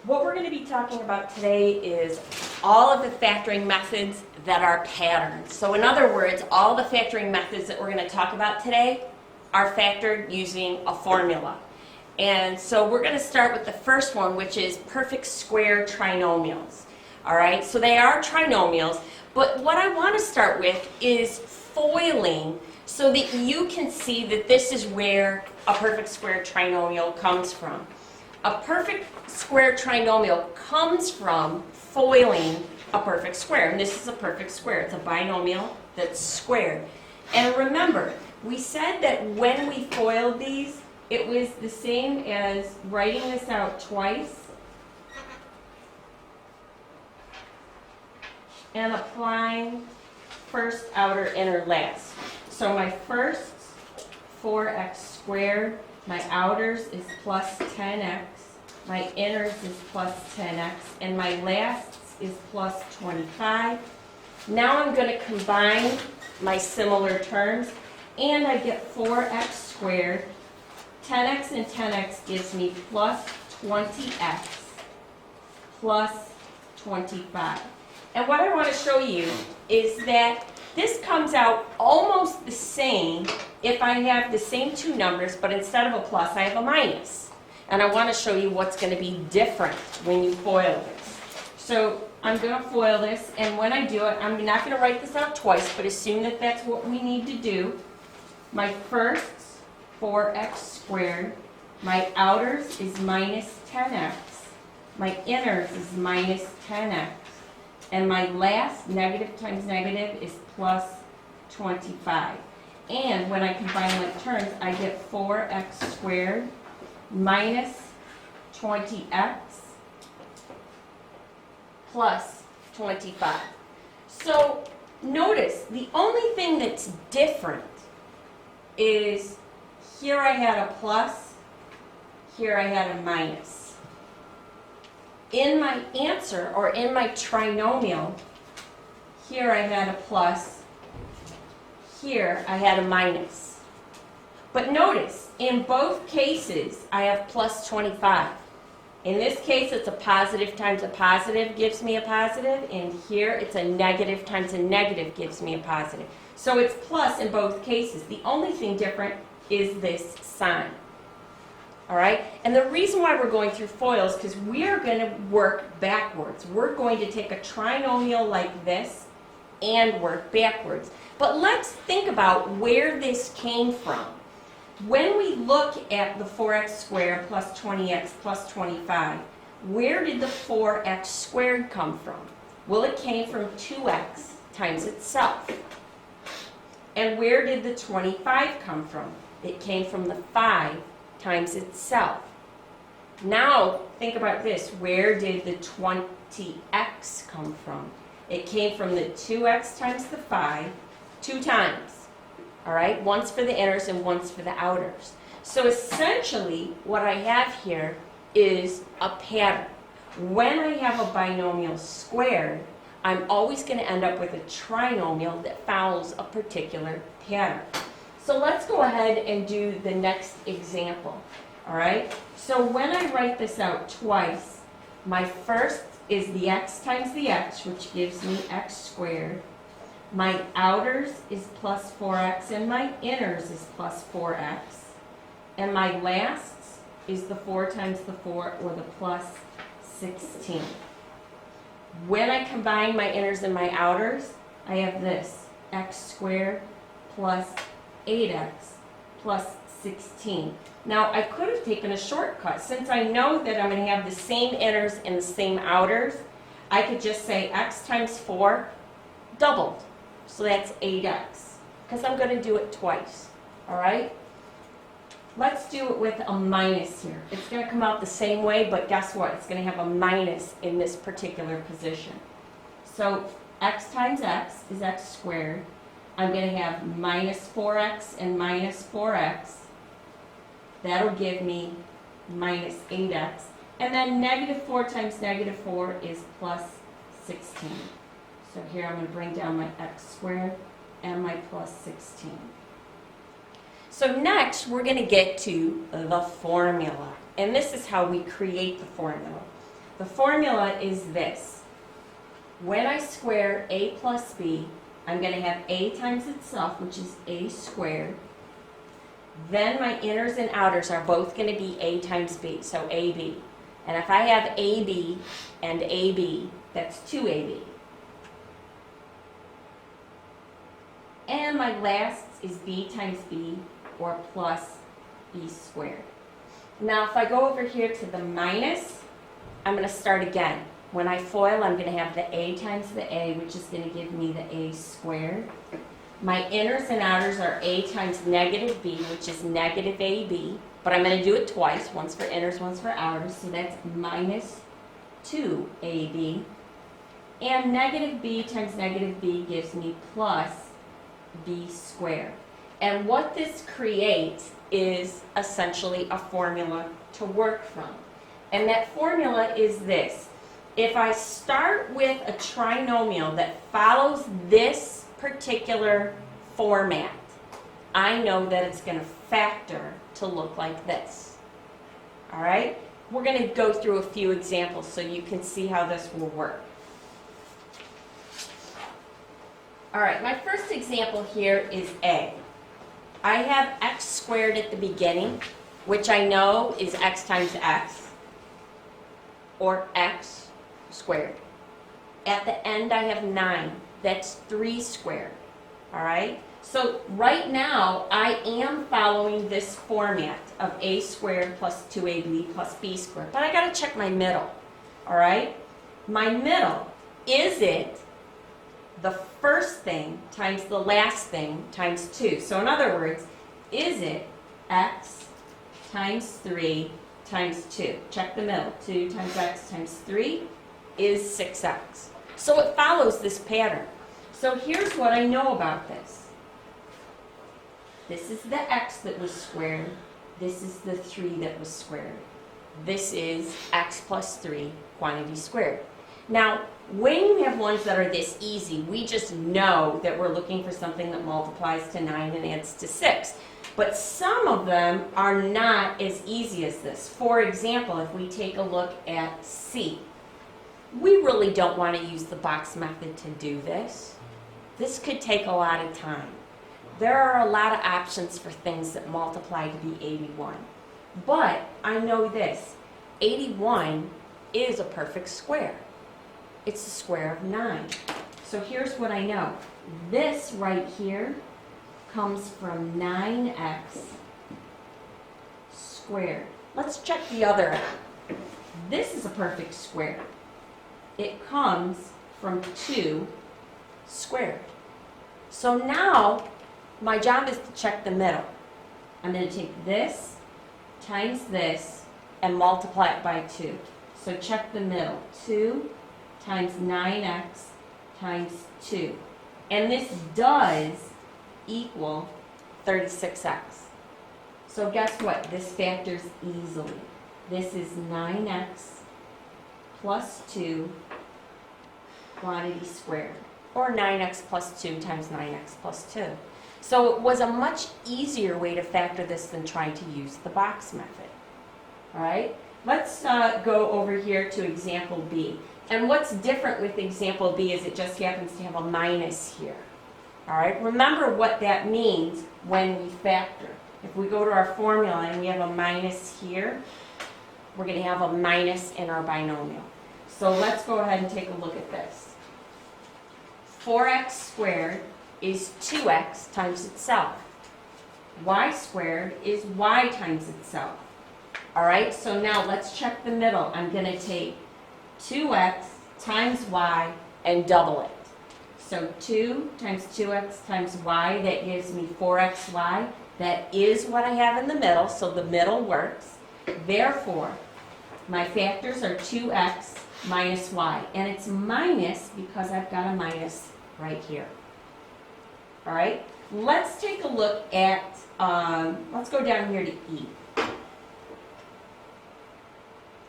What we're going to be talking about today is all of the factoring methods that are patterns. So in other words, all the factoring methods that we're going to talk about today are factored using a formula. And so we're going to start with the first one, which is perfect square trinomials. All right, so they are trinomials, but what I want to start with is foiling so that you can see that this is where a perfect square trinomial comes from. A perfect square trinomial comes from foiling a perfect square, and this is a perfect square. It's a binomial that's squared. And remember, we said that when we foiled these, it was the same as writing this out twice and applying first, outer, inner, last. So my first, 4x squared, my outers is plus 10x, my inners is plus 10x, and my lasts is plus 25. Now I'm going to combine my similar terms, and I get 4x squared. 10x and 10x gives me plus 20x plus 25. And what I want to show you is that this comes out almost the same if I have the same two numbers, but instead of a plus, I have a minus. And I want to show you what's going to be different when you foil this. So I'm going to foil this, and when I do it, I'm not going to write this out twice, but assume that that's what we need to do. My first, 4x squared, my outers is minus 10x, my inners is minus 10x, and my last, negative times negative, is plus 25. And when I combine my terms, I get 4x squared minus 20x plus 25. So notice, the only thing that's different is here I had a plus, here I had a minus. In my answer, or in my trinomial, here I had a plus, here I had a minus. But notice, in both cases, I have plus 25. In this case, it's a positive times a positive gives me a positive, and here it's a negative times a negative gives me a positive. So it's plus in both cases. The only thing different is this sign. All right? And the reason why we're going through foils is because we're going to work backwards. We're going to take a trinomial like this and work backwards. But let's think about where this came from. When we look at the 4x squared plus 20x plus 25, where did the 4x squared come from? Well, it came from 2x times itself. And where did the 25 come from? It came from the 5 times itself. Now, think about this. Where did the 20x come from? It came from the 2x times the 5, 2 times. All right? Once for the inners and once for the outers. So essentially, what I have here is a pattern. When I have a binomial squared, I'm always going to end up with a trinomial that follows a particular pattern. So let's go ahead and do the next example. All right? So when I write this out twice, my first is the x times the x, which gives me x squared. My outers is plus 4x, and my inners is plus 4x. And my lasts is the 4 times the 4, or the plus 16. When I combine my inners and my outers, I have this, x squared plus 8x plus 16. Now, I could have taken a shortcut. Since I know that I'm going to have the same inners and the same outers, I could just say x times 4 doubled. So that's 8x, because I'm going to do it twice. All right? Let's do it with a minus here. It's going to come out the same way, but guess what? It's going to have a minus in this particular position. So x times x is x squared. I'm going to have minus 4x and minus 4x. That'll give me minus 8x. And then negative 4 times negative 4 is plus 16. So here I'm going to bring down my x squared and my plus 16. So next, we're going to get to the formula. And this is how we create the formula. The formula is this. When I square a plus b, I'm going to have a times itself, which is a squared. Then my inners and outers are both going to be a times b, so ab. And if I have ab and ab, that's 2ab. And my last is b times b, or plus b squared. Now if I go over here to the minus, I'm going to start again. When I FOIL, I'm going to have the a times the a, which is going to give me the a squared. My inners and outers are a times negative b, which is negative ab. But I'm going to do it twice, once for inners, once for outers. So that's minus 2ab. And negative b times negative b gives me plus b squared. And what this creates is essentially a formula to work from. And that formula is this. If I start with a trinomial that follows this particular format, I know that it's going to factor to look like this. All right? We're going to go through a few examples so you can see how this will work. All right, my first example here is A. I have x squared at the beginning, which I know is x times x, or x squared. At the end, I have 9. That's 3 squared. All right? So right now, I am following this format of a squared plus 2ab plus b squared. But I got to check my middle. All right? My middle, is it the first thing times the last thing times 2? So in other words, is it x times 3 times 2? Check the middle. 2 times x times 3 is 6x. So it follows this pattern. So here's what I know about this. This is the x that was squared. This is the 3 that was squared. This is x plus 3 quantity squared. Now, when you have ones that are this easy, we just know that we're looking for something that multiplies to 9 and adds to 6. But some of them are not as easy as this. For example, if we take a look at C, we really don't want to use the box method to do this. This could take a lot of time. There are a lot of options for things that multiply to be 81. But I know this, 81 is a perfect square. It's the square of 9. So here's what I know. This right here comes from 9x squared. Let's check the other end. This is a perfect square. It comes from 2 squared. So now my job is to check the middle. I'm going to take this times this and multiply it by 2. So check the middle. 2 times 9x times 2. And this does equal 36x. So guess what? This factors easily. This is 9x plus 2 quantity squared, or 9x plus 2 times 9x plus 2. So it was a much easier way to factor this than trying to use the box method. All right? Let's go over here to example B. And what's different with example B is it just happens to have a minus here. All right? Remember what that means when we factor. If we go to our formula and we have a minus here, we're going to have a minus in our binomial. So let's go ahead and take a look at this. 4x squared is 2x times itself. Y squared is y times itself. All right, so now let's check the middle. I'm going to take 2x times y and double it. So 2 times 2x times y, that gives me 4xy. That is what I have in the middle, so the middle works. Therefore, my factors are 2x minus y. And it's minus because I've got a minus right here. All right, let's take a look at, let's go down here to E.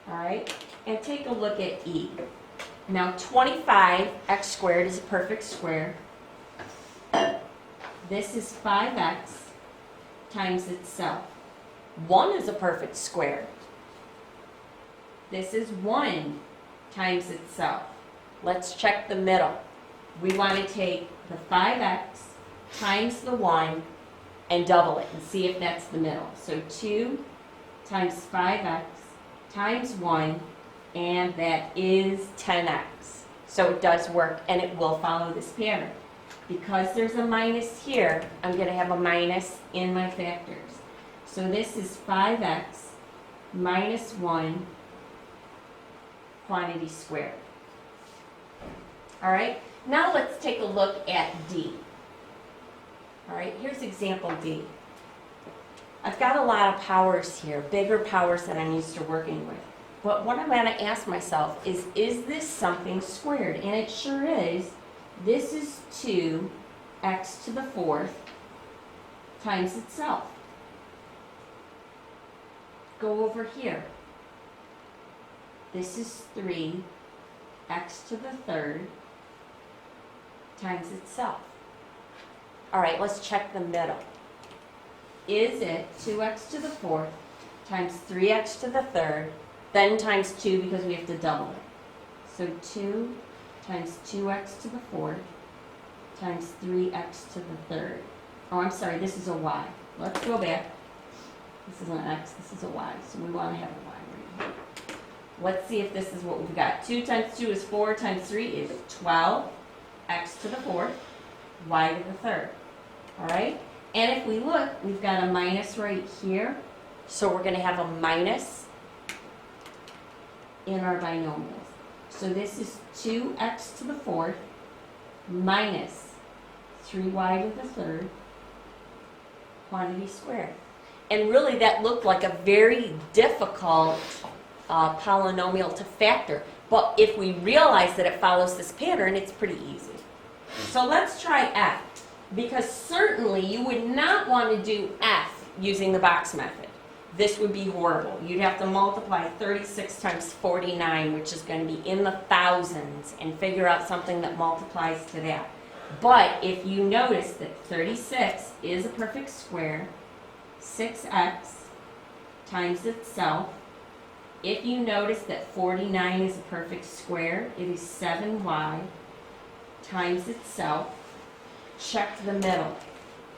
All right, and take a look at E. Now 25x squared is a perfect square. This is 5x times itself. 1 is a perfect square. This is 1 times itself. Let's check the middle. We want to take the 5x times the 1 and double it and see if that's the middle. So 2 times 5x times 1, and that is 10x. So it does work, and it will follow this pattern. Because there's a minus here, I'm going to have a minus in my factors. So this is 5x minus 1 quantity squared. All right, now let's take a look at D. All right, here's example D. I've got a lot of powers here, bigger powers than I'm used to working with. But what I'm going to ask myself is this something squared? And it sure is. This is 2x to the 4th times itself. Go over here. This is 3x to the 3rd times itself. All right, let's check the middle. Is it 2x to the 4th times 3x to the 3rd, then times 2 because we have to double it. So 2 times 2x to the 4th times 3x to the 3rd. Oh, I'm sorry, this is a y. Let's go back. This is an x, this is a y, so we want to have a y right here. Let's see if this is what we've got. 2 times 2 is 4 times 3 is 12, x to the 4th, y to the 3rd. All right? And if we look, we've got a minus right here, so we're going to have a minus in our binomials. So this is 2x to the 4th minus 3y to the 3rd quantity squared. And really that looked like a very difficult polynomial to factor. But if we realize that it follows this pattern, it's pretty easy. So let's try f, because certainly you would not want to do f using the box method. This would be horrible. You'd have to multiply 36 times 49, which is going to be in the thousands, and figure out something that multiplies to that. But if you notice that 36 is a perfect square, 6x times itself. If you notice that 49 is a perfect square, it is 7y times itself. Check the middle.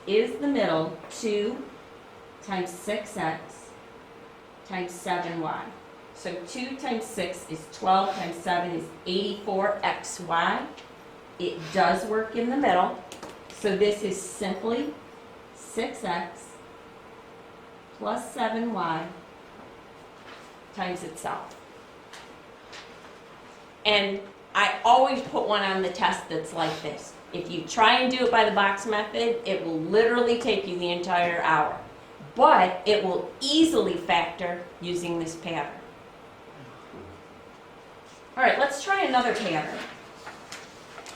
Is the middle 2 times 6x times 7y? So 2 times 6 is 12 times 7 is 84xy. It does work in the middle. So this is simply 6x plus 7y times itself. And I always put one on the test that's like this. If you try and do it by the box method, it will literally take you the entire hour. But it will easily factor using this pattern. All right, let's try another pattern.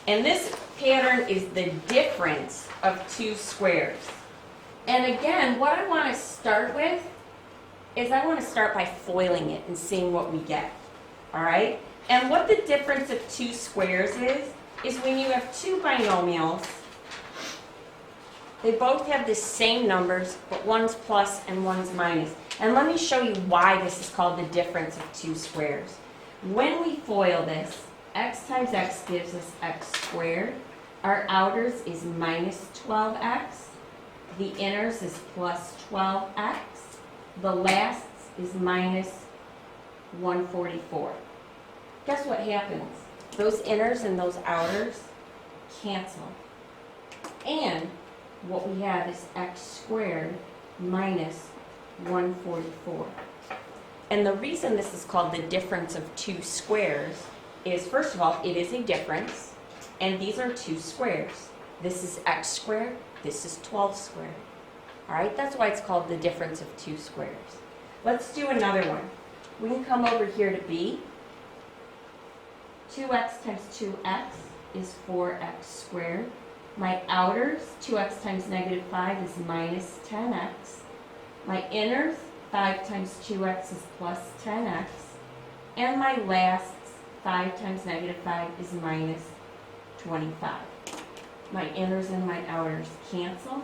And this pattern is the difference of two squares. And again, what I want to start with is I want to start by foiling it and seeing what we get. All right? And what the difference of two squares is when you have two binomials, they both have the same numbers, but one's plus and one's minus. And let me show you why this is called the difference of two squares. When we FOIL this, x times x gives us x squared. Our outers is minus 12x. The inners is plus 12x. The lasts is minus 144. Guess what happens? Those inners and those outers cancel. And what we have is x squared minus 144. And the reason this is called the difference of two squares is, first of all, it is a difference, and these are two squares. This is x squared, this is 12 squared. All right, that's why it's called the difference of two squares. Let's do another one. We can come over here to B. 2x times 2x is 4x squared. My outers, 2x times negative 5 is minus 10x. My inners, 5 times 2x is plus 10x. And my lasts, 5 times negative 5 is minus 25. My inners and my outers cancel.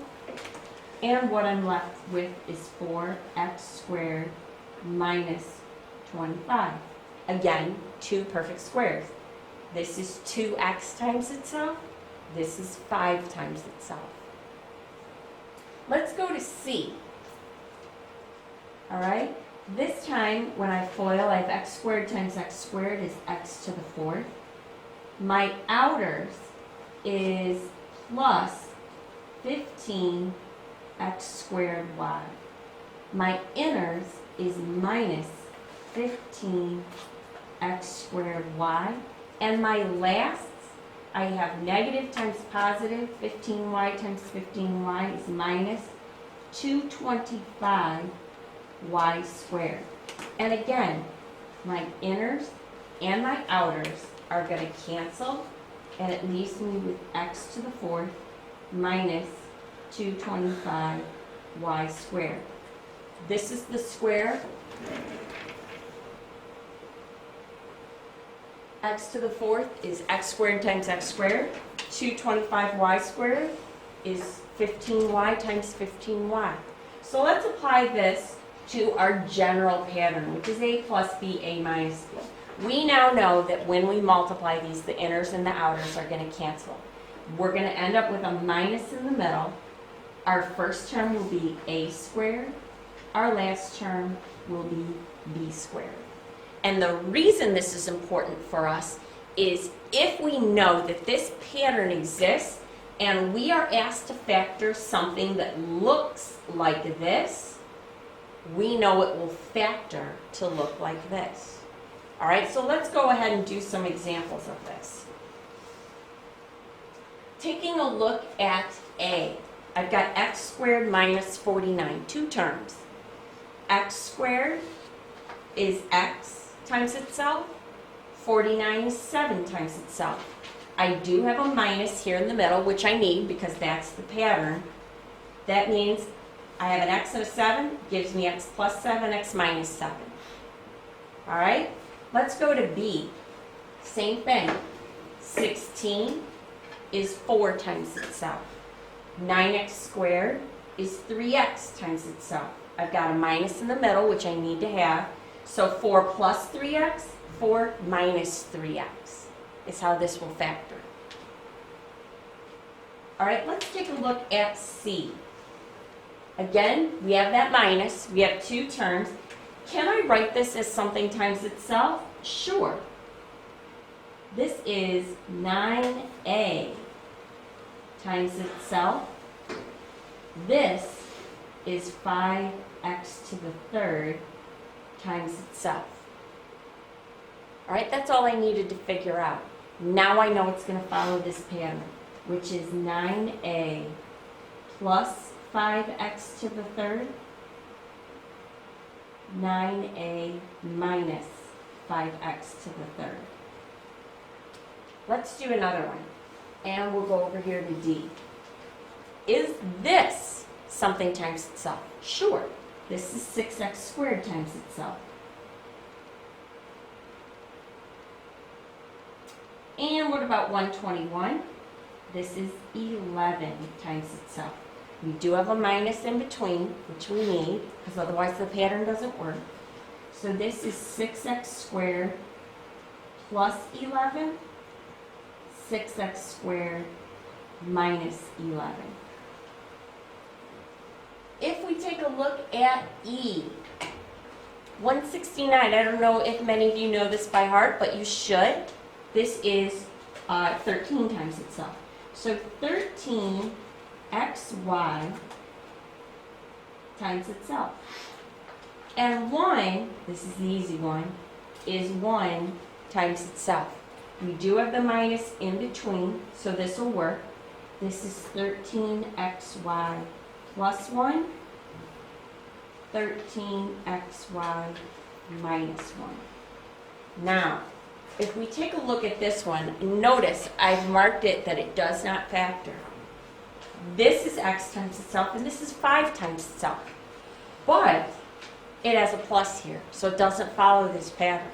And what I'm left with is 4x squared minus 25. Again, two perfect squares. This is 2x times itself. This is 5 times itself. Let's go to C. All right? This time, when I FOIL, I have x squared times x squared is x to the 4th. My outers is plus 15 x squared y. My inners is minus 15 x squared y. And my lasts, I have negative times positive, 15y times 15y is minus 225 y squared. And again, my inners and my outers are going to cancel, and it leaves me with x to the 4th minus 225 y squared. This is the square. X to the 4th is x squared times x squared. 225y squared is 15y times 15y. So let's apply this to our general pattern, which is a plus b, a minus b. We now know that when we multiply these, the inners and the outers are going to cancel. We're going to end up with a minus in the middle. Our first term will be a squared. Our last term will be b squared. And the reason this is important for us is if we know that this pattern exists and we are asked to factor something that looks like this, we know it will factor to look like this. All right, so let's go ahead and do some examples of this. Taking a look at A, I've got x squared minus 49, two terms. X squared is x times itself. 49 is 7 times itself. I do have a minus here in the middle, which I need because that's the pattern. That means I have an x and a 7, gives me x plus 7, x minus 7. All right, let's go to B. Same thing. 16 is 4 times itself. 9x squared is 3x times itself. I've got a minus in the middle, which I need to have. So 4 plus 3x, 4 minus 3x is how this will factor. All right, let's take a look at C. Again, we have that minus. We have two terms. Can I write this as something times itself? Sure. This is 9a times itself. This is 5x to the 3rd times itself. All right, that's all I needed to figure out. Now I know it's going to follow this pattern, which is 9a plus 5x to the 3rd, 9a minus 5x to the 3rd. Let's do another one, and we'll go over here to D. Is this something times itself? Sure. This is 6x squared times itself. And what about 121? This is 11 times itself. We do have a minus in between, which we need, because otherwise the pattern doesn't work. So this is 6x squared plus 11, 6x squared minus 11. If we take a look at E, 169, I don't know if many of you know this by heart, but you should. This is 13 times itself. So 13xy times itself. And 1, this is the easy one, is 1 times itself. We do have the minus in between, so this will work. This is 13xy plus 1, 13xy minus 1. Now, if we take a look at this one, notice I've marked it that it does not factor. This is x times itself, and this is 5 times itself. But it has a plus here, so it doesn't follow this pattern.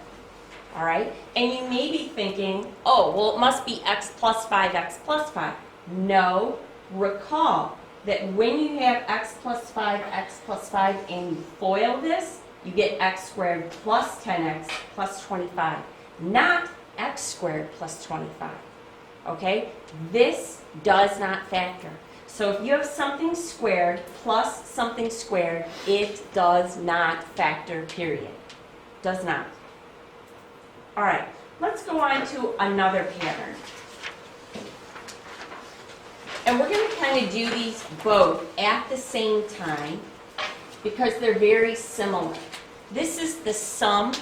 All right? And you may be thinking, oh, well, it must be x plus 5, x plus 5. No. Recall that when you have x plus 5, and you FOIL this, you get x squared plus 10x plus 25, not x squared plus 25. Okay? This does not factor. So if you have something squared plus something squared, it does not factor, period. Does not. All right, let's go on to another pattern. And we're going to kind of do these both at the same time because they're very similar. This is the sum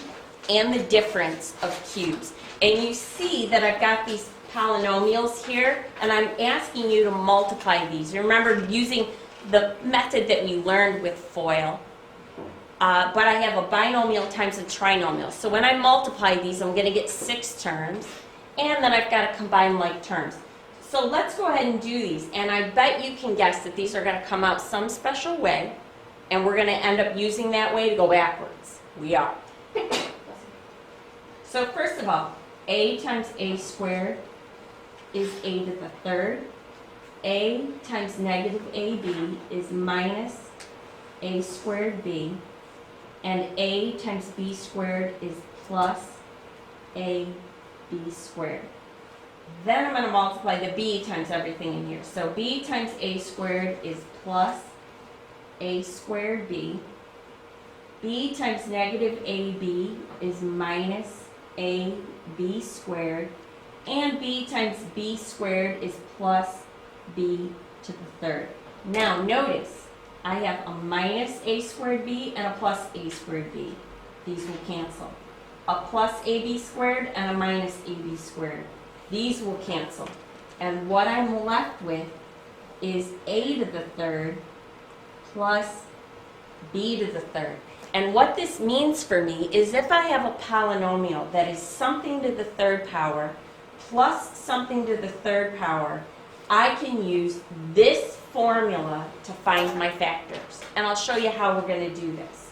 and the difference of cubes. And you see that I've got these polynomials here, and I'm asking you to multiply these. Remember using the method that we learned with FOIL. But I have a binomial times a trinomial. So when I multiply these, I'm going to get 6 terms, and then I've got to combine like terms. So let's go ahead and do these, and I bet you can guess that these are going to come out some special way, and we're going to end up using that way to go backwards. We are. So first of all, a times a squared is a to the third. A times negative ab is minus a squared b. And a times b squared is plus ab squared. Then I'm going to multiply the b times everything in here. So b times a squared is plus a squared b. B times negative ab is minus ab squared. And b times b squared is plus b to the third. Now notice, I have a minus a squared b and a plus a squared b. These will cancel. A plus ab squared and a minus ab squared. These will cancel. And what I'm left with is a to the third plus b to the third. And what this means for me is if I have a polynomial that is something to the third power plus something to the third power, I can use this formula to find my factors. And I'll show you how we're going to do this.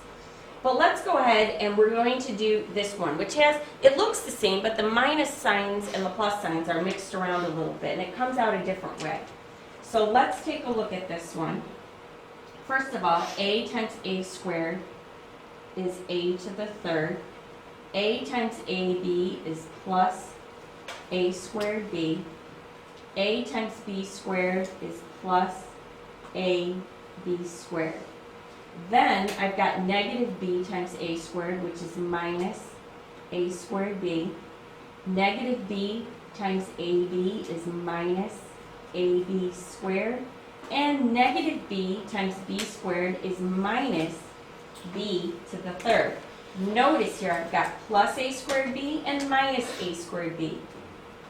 But let's go ahead and we're going to do this one, which has, it looks the same, but the minus signs and the plus signs are mixed around a little bit, and it comes out a different way. So let's take a look at this one. First of all, a times a squared is a to the third. A times ab is plus a squared b. A times b squared is plus a b squared. Then I've got negative b times a squared, which is minus a squared b. Negative b times ab is minus ab squared. And negative b times b squared is minus b to the third. Notice here I've got plus a squared b and minus a squared b.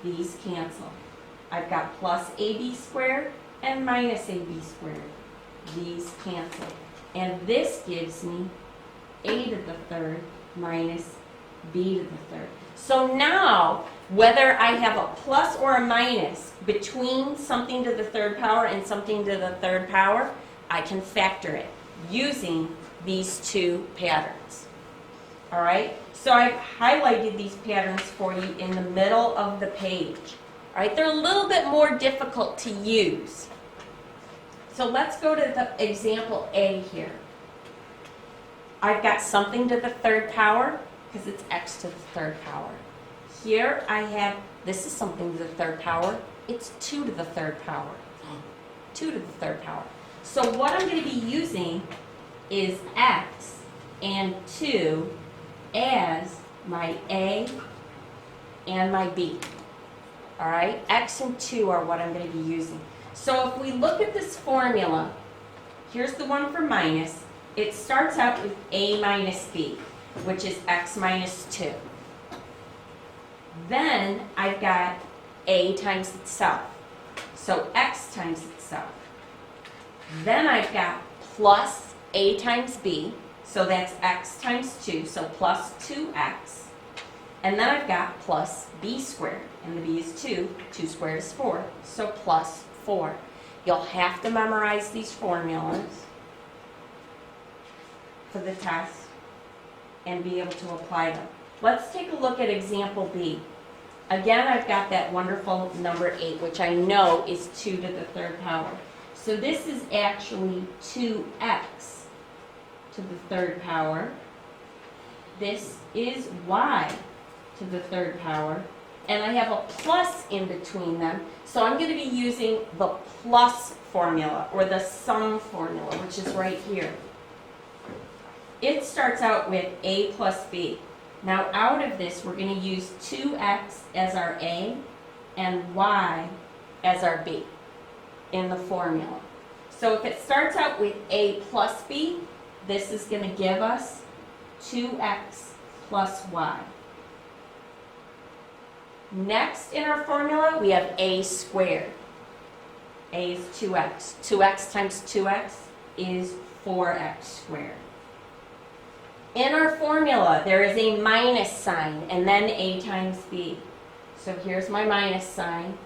These cancel. I've got plus ab squared and minus ab squared. These cancel. And this gives me a to the third minus b to the third. So now, whether I have a plus or a minus between something to the third power and something to the third power, I can factor it using these two patterns. All right? So I've highlighted these patterns for you in the middle of the page. All right? They're a little bit more difficult to use. So let's go to the example A here. I've got something to the third power because it's x to the third power. Here I have, this is something to the third power. It's 2 to the third power. 2 to the third power. So what I'm going to be using is x and 2 as my a and my b. All right? X and 2 are what I'm going to be using. So if we look at this formula, here's the one for minus. It starts out with a minus b, which is x minus 2. Then I've got a times itself, so x times itself. Then I've got plus a times b, so that's x times 2, so plus 2x. And then I've got plus b squared, and the b is 2. 2 squared is 4, so plus 4. You'll have to memorize these formulas for the test and be able to apply them. Let's take a look at example B. Again, I've got that wonderful number 8, which I know is 2 to the third power. So this is actually 2x to the third power this is y to the third power, and I have a plus in between them, so I'm going to be using the plus formula, or the sum formula, which is right here. It starts out with a plus b. Now out of this, we're going to use 2x as our a and y as our b in the formula. So if it starts out with a plus b, this is going to give us 2x plus y. Next in our formula, we have a squared. A is 2x. 2x times 2x is 4x squared. In our formula, there is a minus sign and then a times b. So here's my minus sign.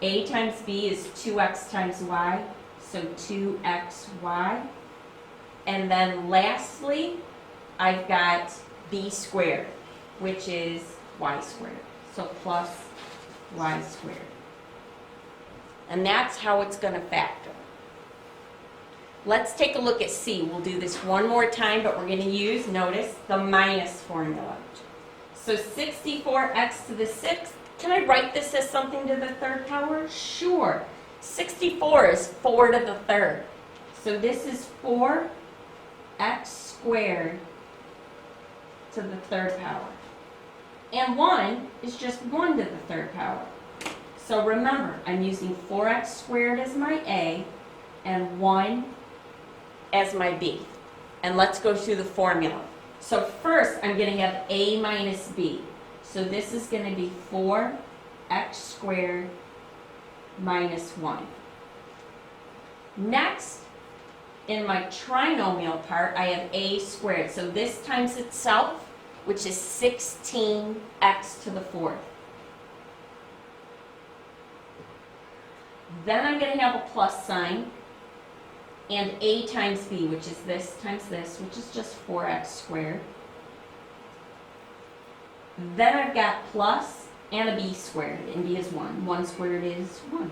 A times b is 2x times y, so 2xy. And then lastly, I've got b squared, which is y squared. So plus y squared. And that's how it's going to factor. Let's take a look at C. We'll do this one more time, but we're going to use, notice, the minus formula. So 64x to the 6th. Can I write this as something to the third power? Sure. 64 is 4 to the third. So this is 4x squared to the third power. And 1 is just 1 to the third power. So remember, I'm using 4x squared as my a and 1 as my b. And let's go through the formula. So first, I'm going to have a minus b. So this is going to be 4x squared minus 1. Next, in my trinomial part, I have a squared. So this times itself, which is 16x to the 4th. Then I'm going to have a plus sign, and a times b, which is this times this, which is just 4x squared. Then I've got plus and a b squared, and b is 1. 1 squared is 1.